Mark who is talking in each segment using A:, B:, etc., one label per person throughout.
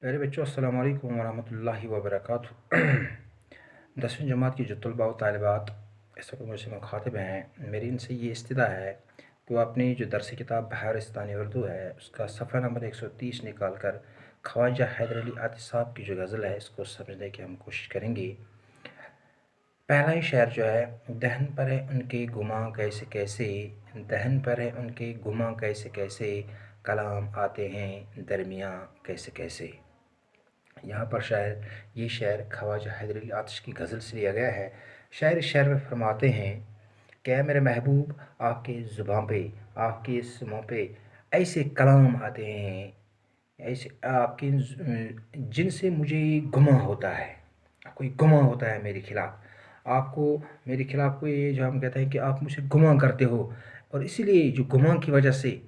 A: प्यारे बच्चों, अस्सलाम वालेकुम वरहमतुल्लाहि वबरकातुहू। 10वीं जमात की जो तलबा व तालिबात इस वक्त मुझसे मुखातिब हैं, मेरी इनसे ये इस्तदा है कि वो अपनी जो दरसी किताब बहारिस्तानी उर्दू है उसका सफ़ा नंबर 130 निकाल कर ख्वाजा हैदर अली आतिश साहब की जो गज़ल है इसको समझने की हम कोशिश करेंगे। पहला ही शेर जो है, दहन पर है उनके गुमा कैसे कैसे, दहन पर है उनके गुमा कैसे कैसे, कलाम आते हैं दरमियाँ कैसे कैसे। यहाँ पर शायर ये शेर ख्वाजा हैदर अली आतिश की गज़ल से लिया गया है। शायर इस शेर में फरमाते हैं कि ऐ मेरे महबूब, आपके ज़ुबान पे, आपके इस मुँह पे ऐसे कलाम आते हैं, ऐसे आपके जिनसे मुझे गुमा होता है, कोई गुमा होता है मेरे खिलाफ़। आपको मेरे खिलाफ़ कोई ये जो हम कहते हैं कि आप मुझे गुमा करते हो, और इसीलिए जो गुमा की वजह से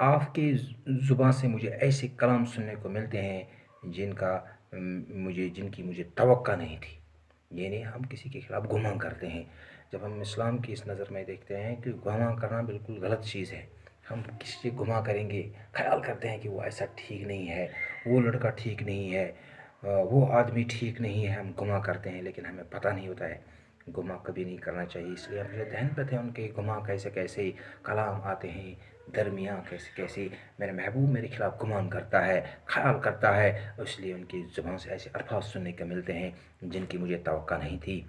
A: आपकी ज़ुबान से मुझे ऐसे कलाम सुनने को मिलते हैं जिनकी मुझे तवक्का नहीं थी। यानी हम किसी के खिलाफ़ गुमान करते हैं। जब हम इस्लाम की इस नज़र में देखते हैं कि गुमान करना बिल्कुल गलत चीज़ है। हम किसी से गुमा करेंगे, ख़याल करते हैं कि वो ऐसा ठीक नहीं है, वो लड़का ठीक नहीं है, वो आदमी ठीक नहीं है, हम गुमा करते हैं, लेकिन हमें पता नहीं होता है गुमा कभी नहीं करना चाहिए। इसलिए हम जो ध्यान पे थे उनके गुमा कैसे कैसे कलाम आते हैं दरमियाँ कैसे कैसे, मेरे महबूब मेरे खिलाफ़ गुमान करता है, ख़याल करता है, इसलिए उनकी ज़ुबान से ऐसे अल्फाज सुनने को मिलते हैं जिनकी मुझे तवक्का नहीं थी।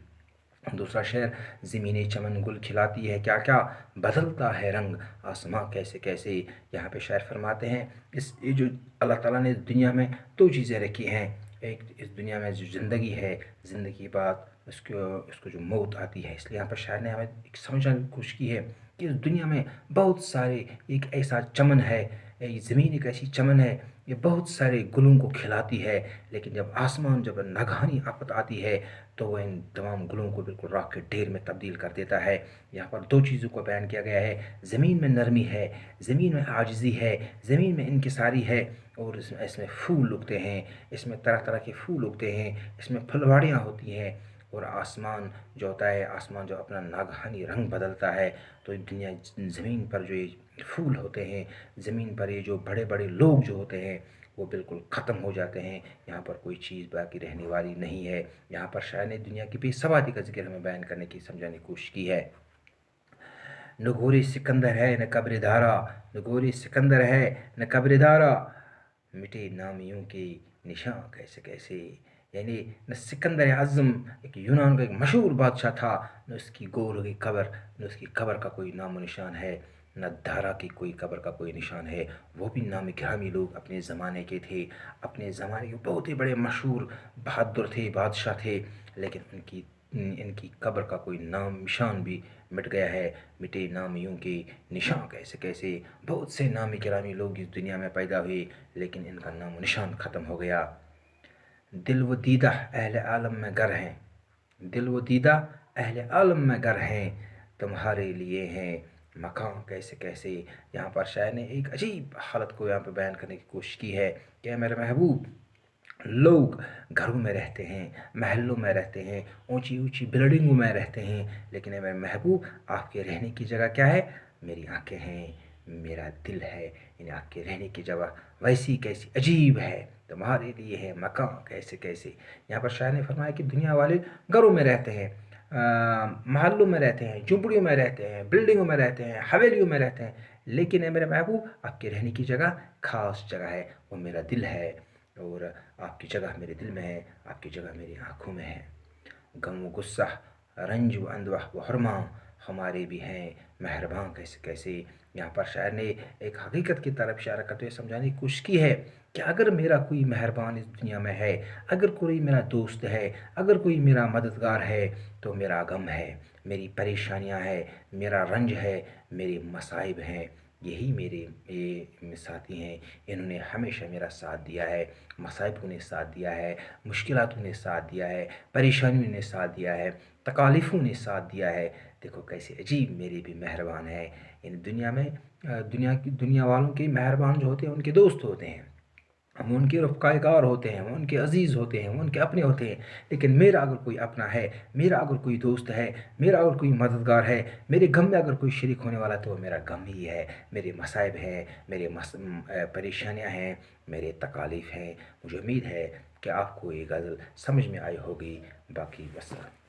A: दूसरा शेर, ज़मीन चमन गुल खिलाती है क्या क्या, बदलता है रंग आसमां कैसे कैसे। यहाँ पे शायर फरमाते हैं ये जो अल्लाह ताला ने दुनिया में दो चीज़ें रखी हैं। एक इस दुनिया में जो ज़िंदगी है, ज़िंदगी के बाद उसको जो मौत आती है। इसलिए यहाँ पर शायर ने हमें एक समझने की कोशिश की है कि इस दुनिया में बहुत सारे एक ऐसा चमन है, ये ज़मीन एक ऐसी चमन है, ये बहुत सारे गुलों को खिलाती है, लेकिन जब आसमान जब नागहानी आफत आती है तो वह इन तमाम गुलों को बिल्कुल राख के ढेर में तब्दील कर देता है। यहाँ पर दो चीज़ों को बयान किया गया है, ज़मीन में नरमी है, ज़मीन में आजिज़ी है, ज़मीन में इनकिसारी है, और इसमें फूल उगते हैं, इसमें तरह तरह के फूल उगते हैं, इसमें फुलवाड़ियाँ होती हैं। और आसमान जो होता है, आसमान जो अपना नागहानी रंग बदलता है, तो दुनिया ज़मीन पर जो ये फूल होते हैं, ज़मीन पर ये जो बड़े बड़े लोग जो होते हैं वो बिल्कुल ख़त्म हो जाते हैं। यहाँ पर कोई चीज़ बाकी रहने वाली नहीं है। यहाँ पर शायर ने दुनिया की बेसवादी का जिक्र हमें बयान करने की समझाने की कोशिश की है। न घोरी सिकंदर है न कब्र धारा, न घोरी सिकंदर है न कब्र धारा, मिटे नामियों के निशान कैसे कैसे। यानी न सिकंदर आज़म एक यूनान का एक मशहूर बादशाह था, न उसकी गोर की कब्र, न उसकी कब्र का कोई नामो निशान है, न धारा की कोई कब्र का कोई निशान है। वो भी नामी गिरामी लोग अपने ज़माने के थे, अपने ज़माने के बहुत ही बड़े मशहूर बहादुर थे, बादशाह थे, लेकिन इनकी कब्र का कोई नाम निशान भी मिट गया है। मिटे नामियों के निशान कैसे कैसे। बहुत से नामी गिरामी लोग इस दुनिया में पैदा हुए, लेकिन इनका नाम निशान ख़त्म हो गया। दिल व दीदा अहले आलम में गर हैं, दिल व दीदा अहले आलम में गर हैं, तुम्हारे लिए हैं मकान कैसे कैसे। यहाँ पर शायर ने एक अजीब हालत को यहाँ पर बयान करने की कोशिश की है कि मेरे महबूब, लोग घरों में रहते हैं, महलों में रहते हैं, ऊंची ऊंची बिल्डिंगों में रहते हैं, लेकिन मेरे महबूब आपके रहने की जगह क्या है, मेरी आंखें हैं, मेरा दिल है। इन आपके रहने की जगह वैसी कैसी अजीब है, तुम्हारे लिए है मकान कैसे कैसे। यहाँ पर शायर ने फरमाया कि दुनिया वाले घरों में रहते हैं, महलों में रहते हैं, झुंपड़ियों में रहते हैं, बिल्डिंगों में रहते हैं, हवेलियों में रहते हैं, लेकिन मेरे महबूब आपके रहने की जगह खास जगह है, वो मेरा दिल है, और आपकी जगह मेरे दिल में है, आपकी जगह मेरी आँखों में है। गम व गुस्सा, रंज व अंदवह व हरमा, हमारे भी हैं मेहरबान कैसे कैसे। यहाँ पर शायर ने एक हकीकत की तरफ इशारा करते हुए समझाने की कोशिश की है कि अगर मेरा कोई मेहरबान इस दुनिया में है, अगर कोई मेरा दोस्त है, अगर कोई मेरा मददगार है, तो मेरा गम है, मेरी परेशानियाँ हैं, मेरा रंज है, मेरे मसाइब हैं, यही मेरे ये साथी हैं। इन्होंने हमेशा मेरा साथ दिया है, मसाइब ने साथ दिया है, मुश्किलातों ने साथ दिया है, परेशानियों ने साथ दिया है, तकालीफ़ों ने साथ दिया है। देखो कैसे अजीब मेरे भी मेहरबान हैं। इन दुनिया में दुनिया वालों के मेहरबान जो होते हैं उनके दोस्त होते हैं, وہ ان کے رفقائے کار ہوتے ہیں، وہ ان کے عزیز ہوتے ہیں، وہ ان کے اپنے ہوتے ہیں، لیکن میرا اگر کوئی اپنا ہے، میرا اگر کوئی دوست ہے، میرا اگر کوئی مددگار ہے، میرے غم میں اگر کوئی شریک ہونے والا ہے، تو وہ میرا غم ہی ہے، میرے مصائب ہیں، میرے پریشانیاں ہیں، میرے تکالیف ہیں۔ مجھے امید ہے کہ آپ کو یہ غزل سمجھ میں آئی ہوگی۔ باقی وسلام۔